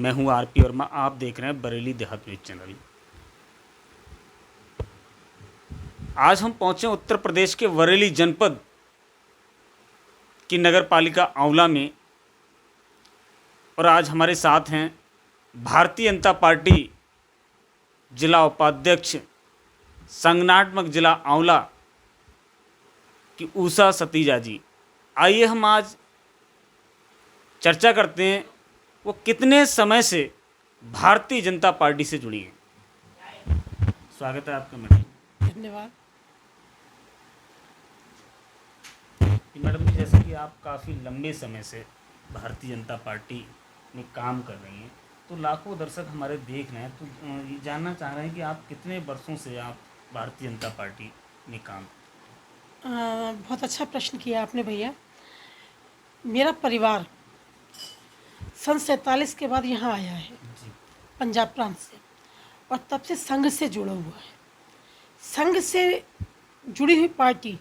मैं हूं आरपी वर्मा। आप देख रहे हैं बरेली देहात न्यूज़ चैनल। आज हम पहुंचे उत्तर प्रदेश के बरेली जनपद की नगर पालिका आंवला में, और आज हमारे साथ हैं भारतीय जनता पार्टी जिला उपाध्यक्ष संगठनात्मक जिला आंवला की उषा सतीजा जी। आइए हम आज चर्चा करते हैं वो कितने समय से भारतीय जनता पार्टी से जुड़ी हैं। स्वागत है आपका मैडम। धन्यवाद। मैडम जी, जैसे कि आप काफ़ी लंबे समय से भारतीय जनता पार्टी में काम कर रही हैं, तो लाखों दर्शक हमारे देख रहे हैं, तो ये जानना चाह रहे हैं कि आप कितने वर्षों से आप भारतीय जनता पार्टी में काम। बहुत अच्छा प्रश्न किया आपने भैया। मेरा परिवार सन 47 के बाद यहाँ आया है, जी पंजाब प्रांत से, और तब से संघ से जुड़ा हुआ है। संघ से जुड़ी हुई पार्टी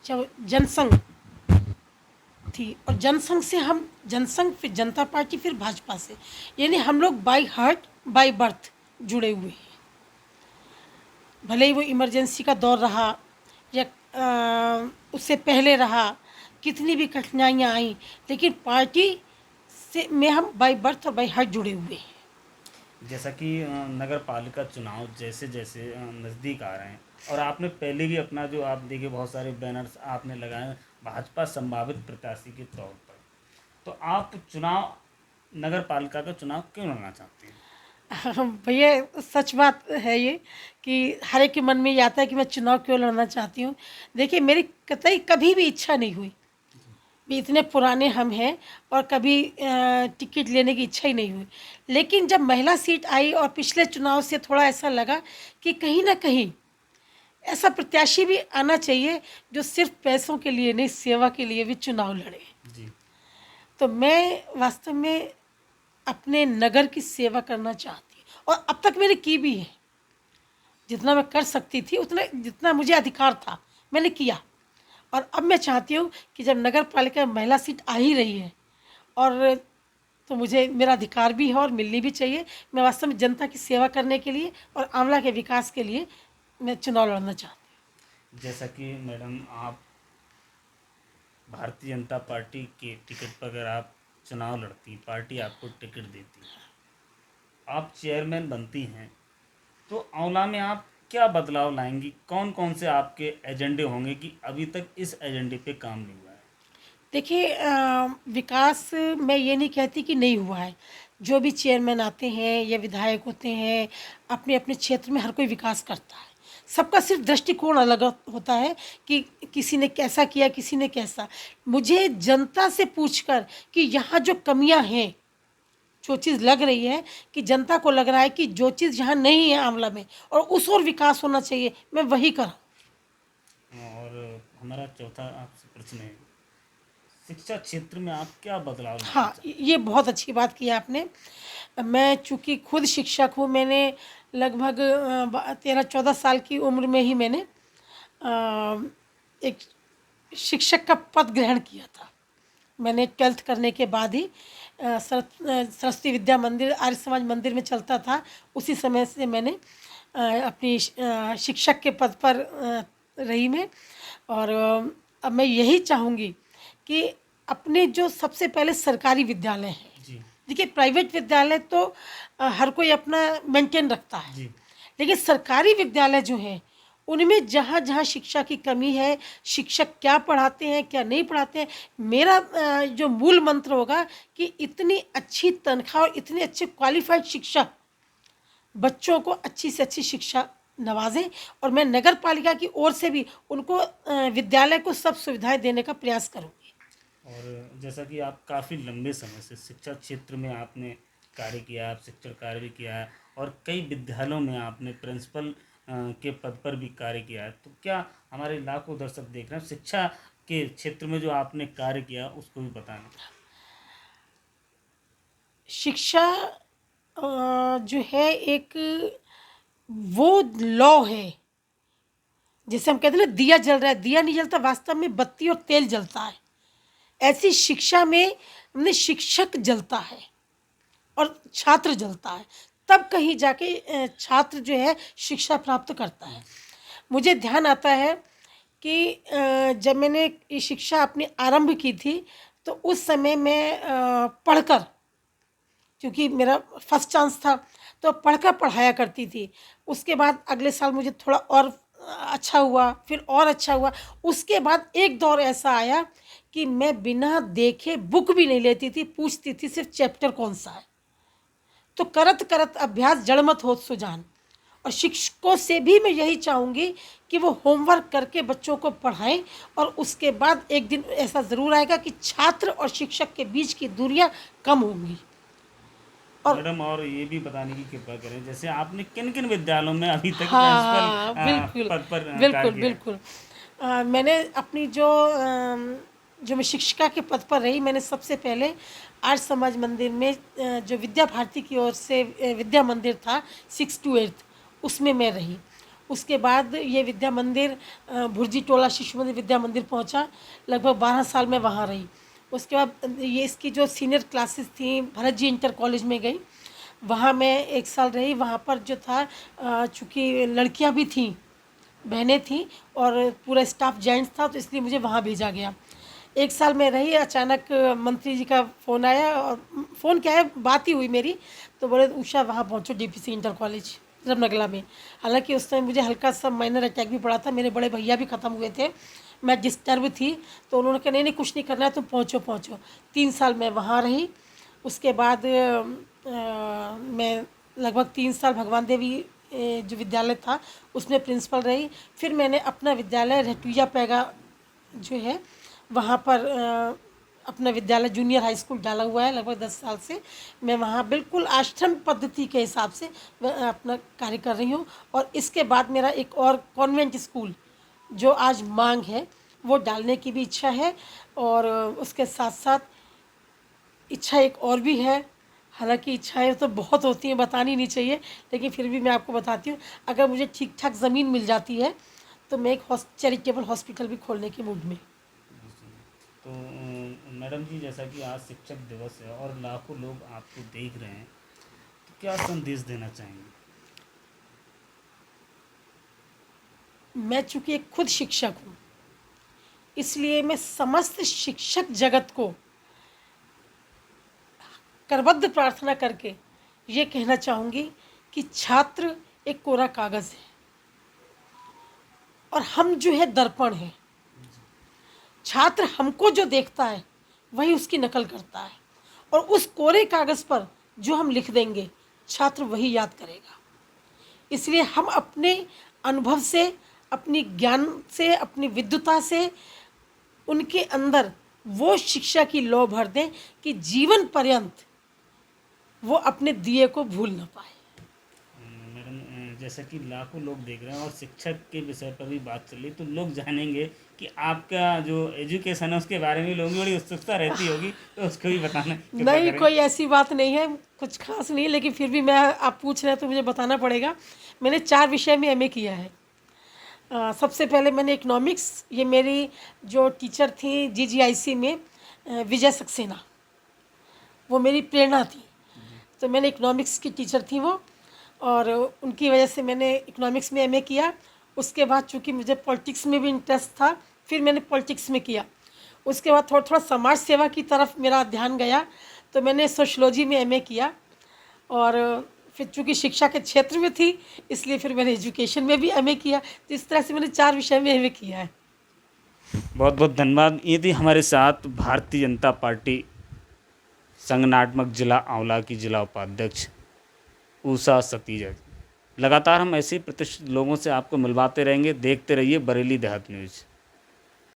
चाहे जनसंघ थी, और जनसंघ से हम जनसंघ, फिर जनता पार्टी, फिर भाजपा से, यानी हम लोग बाई हार्ट बाई बर्थ जुड़े हुए हैं। भले ही वो इमरजेंसी का दौर रहा या उससे पहले रहा, कितनी भी कठिनाइयाँ आई, लेकिन पार्टी से में हम बाई बर्थ और बाई हार्ट जुड़े हुए हैं। जैसा कि नगर पालिका चुनाव जैसे जैसे नज़दीक आ रहे हैं, और आपने पहले भी अपना जो आप देखिए बहुत सारे बैनर्स आपने लगाए भाजपा संभावित प्रत्याशी के तौर पर, तो आप चुनाव नगर पालिका का चुनाव क्यों लड़ना चाहते हैं? भैया सच बात है ये कि हर एक के मन में ये आता है कि मैं चुनाव क्यों लड़ना चाहती हूँ। देखिए, मेरी कतई कभी भी इच्छा नहीं हुई, भी इतने पुराने हम हैं, और कभी टिकट लेने की इच्छा ही नहीं हुई। लेकिन जब महिला सीट आई और पिछले चुनाव से थोड़ा ऐसा लगा कि कहीं ना कहीं ऐसा प्रत्याशी भी आना चाहिए जो सिर्फ पैसों के लिए नहीं, सेवा के लिए भी चुनाव लड़े। जी। तो मैं वास्तव में अपने नगर की सेवा करना चाहती हूँ, और अब तक मैंने की भी है। जितना मैं कर सकती थी, उतना जितना मुझे अधिकार था मैंने किया। और अब मैं चाहती हूँ कि जब नगर पालिका में महिला सीट आ ही रही है, और तो मुझे मेरा अधिकार भी है और मिलनी भी चाहिए। मैं वास्तव में जनता की सेवा करने के लिए और आंवला के विकास के लिए मैं चुनाव लड़ना चाहती हूँ। जैसा कि मैडम आप भारतीय जनता पार्टी के टिकट पर अगर आप चुनाव लड़ती, पार्टी आपको टिकट देती, आप चेयरमैन बनती हैं, तो आंवला में आप क्या बदलाव लाएंगी? कौन कौन से आपके एजेंडे होंगे कि अभी तक इस एजेंडे पे काम नहीं हुआ है? देखिए, विकास मैं ये नहीं कहती कि नहीं हुआ है। जो भी चेयरमैन आते हैं या विधायक होते हैं, अपने अपने क्षेत्र में हर कोई विकास करता है। सबका सिर्फ दृष्टिकोण अलग होता है कि किसी ने कैसा किया, किसी ने कैसा। मुझे जनता से पूछकर कि यहाँ जो कमियाँ हैं, जो चीज़ लग रही है कि जनता को लग रहा है कि जो चीज़ यहाँ नहीं है आंवला में और उस और विकास होना चाहिए, मैं वही कराऊँ। और हमारा चौथा आपसे प्रश्न है, शिक्षा क्षेत्र में आप क्या बदलाव लाना हाँ, चाहते ये बहुत अच्छी बात की आपने। मैं चूँकि खुद शिक्षक हूँ, मैंने लगभग 13-14 साल की उम्र में ही मैंने एक शिक्षक का पद ग्रहण किया था। मैंने 12th करने के बाद ही सरस्वती विद्या मंदिर, आर्य समाज मंदिर में चलता था, उसी समय से मैंने अपनी शिक्षक के पद पर रही मैं। और अब मैं यही चाहूँगी कि अपने जो सबसे पहले सरकारी विद्यालय हैं, जी देखिए प्राइवेट विद्यालय तो हर कोई अपना मेंटेन रखता है, जी। लेकिन सरकारी विद्यालय जो हैं उनमें जहाँ जहाँ शिक्षा की कमी है, शिक्षक क्या पढ़ाते हैं क्या नहीं पढ़ाते हैं, मेरा जो मूल मंत्र होगा कि इतनी अच्छी तनख्वाह और इतने अच्छे क्वालिफाइड शिक्षक बच्चों को अच्छी से अच्छी शिक्षा नवाजें, और मैं नगर पालिका की ओर से भी उनको विद्यालय को सब सुविधाएं देने का प्रयास करूँगी। और जैसा कि आप काफ़ी लंबे समय से शिक्षा क्षेत्र में आपने कार्य किया, आप शिक्षण कार्य भी किया है, और कई विद्यालयों में आपने प्रिंसिपल के पद पर भी कार्य किया है, तो क्या हमारे लाखों दर्शक देख रहे हैं, शिक्षा के क्षेत्र में जो आपने कार्य किया उसको भी बताएं। शिक्षा जो है एक वो लॉ है, जैसे हम कहते हैं ना दिया जल रहा है, दिया नहीं जलता, वास्तव में बत्ती और तेल जलता है। ऐसी शिक्षा में हमने शिक्षक जलता है, और छात्र जलता है, तब कहीं जाके छात्र जो है शिक्षा प्राप्त करता है। मुझे ध्यान आता है कि जब मैंने ये शिक्षा अपनी आरंभ की थी, तो उस समय मैं पढ़कर, क्योंकि मेरा फर्स्ट चांस था, तो पढ़कर पढ़ाया करती थी। उसके बाद अगले साल मुझे थोड़ा और अच्छा हुआ, फिर और अच्छा हुआ। उसके बाद एक दौर ऐसा आया कि मैं बिना देखे बुक भी नहीं लेती थी, पूछती थी सिर्फ चैप्टर कौन सा है। तो करत करत अभ्यास जड़मत होत सुजान। और शिक्षकों से भी मैं यही चाहूँगी कि वो होमवर्क करके बच्चों को पढ़ाएं, और उसके बाद एक दिन ऐसा ज़रूर आएगा कि छात्र और शिक्षक के बीच की दूरियां कम होंगी। और मैडम, और ये भी बताने की कृपा करें, जैसे आपने किन किन विद्यालयों में अभी तक हाँ, प्रिंसिपल बिल्कुल, पद पर कार्य बिल्कुल, किया है? बिल्कुल। मैंने अपनी जो मैं शिक्षिका के पद पर रही, मैंने सबसे पहले आर्य समाज मंदिर में जो विद्या भारती की ओर से विद्या मंदिर था 6 to 8, उसमें मैं रही। उसके बाद ये विद्या मंदिर भुर्जी टोला शिशु मंदिर विद्या मंदिर पहुंचा, लगभग 12 साल मैं वहाँ रही। उसके बाद ये इसकी जो सीनियर क्लासेस थी, भरत जी इंटर कॉलेज में गई, वहाँ मैं 1 साल रही। वहाँ पर जो था चूँकि लड़कियाँ भी थीं, बहनें थीं, और पूरा स्टाफ जेंट्स था, तो इसलिए मुझे वहाँ भेजा गया। 1 साल में रही, अचानक मंत्री जी का फ़ोन आया, और फ़ोन क्या है, बात ही हुई मेरी, तो बोले उषा वहाँ पहुँचो डीपीसी इंटर कॉलेज रमनगला में। हालांकि उस टाइम मुझे हल्का सा माइनर अटैक भी पड़ा था, मेरे बड़े भैया भी ख़त्म हुए थे, मैं डिस्टर्ब थी, तो उन्होंने कहा नहीं नहीं कुछ नहीं करना है, तुम पहुँचो पहुँचो। 3 साल मैं वहाँ रही। उसके बाद मैं लगभग 3 साल भगवान देवी जो विद्यालय था उसमें प्रिंसिपल रही। फिर मैंने अपना विद्यालय रहटुया पैगा जो है वहाँ पर अपना विद्यालय जूनियर हाई स्कूल डाला हुआ है। लगभग 10 साल से मैं वहाँ बिल्कुल आश्रम पद्धति के हिसाब से अपना कार्य कर रही हूँ। और इसके बाद मेरा एक और कॉन्वेंट स्कूल जो आज मांग है वो डालने की भी इच्छा है, और उसके साथ साथ इच्छा एक और भी है। हालांकि इच्छाएं तो बहुत होती हैं, बतानी नहीं चाहिए, लेकिन फिर भी मैं आपको बताती हूँ, अगर मुझे ठीक ठाक ज़मीन मिल जाती है तो मैं एक चैरिटेबल हॉस्पिटल भी खोलने के मूड में। तो मैडम जी, जैसा कि आज शिक्षक दिवस है और लाखों लोग आपको देख रहे हैं, तो क्या संदेश देना चाहेंगे? मैं चूँकि एक खुद शिक्षक हूँ, इसलिए मैं समस्त शिक्षक जगत को करबद्ध प्रार्थना करके ये कहना चाहूँगी कि छात्र एक कोरा कागज़ है, और हम जो है दर्पण है। छात्र हमको जो देखता है वही उसकी नकल करता है, और उस कोरे कागज़ पर जो हम लिख देंगे छात्र वही याद करेगा। इसलिए हम अपने अनुभव से, अपनी ज्ञान से, अपनी विद्वता से उनके अंदर वो शिक्षा की लौ भर दें कि जीवन पर्यंत वो अपने दिए को भूल ना पाए। मैडम, जैसा कि लाखों लोग देख रहे हैं और शिक्षक के विषय पर भी बात चल रही, तो लोग जानेंगे कि आपका जो एजुकेशन है उसके बारे में लोगों की बड़ी उत्सुकता रहती होगी, तो उसको भी बताना कृपा नहीं, करें। कोई ऐसी बात नहीं है, कुछ खास नहीं, लेकिन फिर भी मैं, आप पूछ रहे हैं तो मुझे बताना पड़ेगा। मैंने 4 विषय में एमए किया है। सबसे पहले मैंने इकोनॉमिक्स, ये मेरी जो टीचर थी जीजीआईसी में विजय सक्सेना, वो मेरी प्रेरणा थी। तो मैंने इकोनॉमिक्स की टीचर थी वो, और उनकी वजह से मैंने इकोनॉमिक्स में एमए किया। उसके बाद चूँकि मुझे पॉलिटिक्स में भी इंटरेस्ट था, फिर मैंने पॉलिटिक्स में किया। उसके बाद थोड़ा थोड़ा समाज सेवा की तरफ मेरा ध्यान गया, तो मैंने सोशलॉजी में एमए किया। और फिर चूँकि शिक्षा के क्षेत्र में थी, इसलिए फिर मैंने एजुकेशन में भी एमए किया। तो इस तरह से मैंने 4 विषय में एमए किया है। बहुत बहुत धन्यवाद। ये थी हमारे साथ भारतीय जनता पार्टी संगठनात्मक जिला आंवला की जिला उपाध्यक्ष उषा सतीजा। लगातार हम ऐसे ही प्रतिष्ठित लोगों से आपको मिलवाते रहेंगे। देखते रहिए बरेली देहात न्यूज़।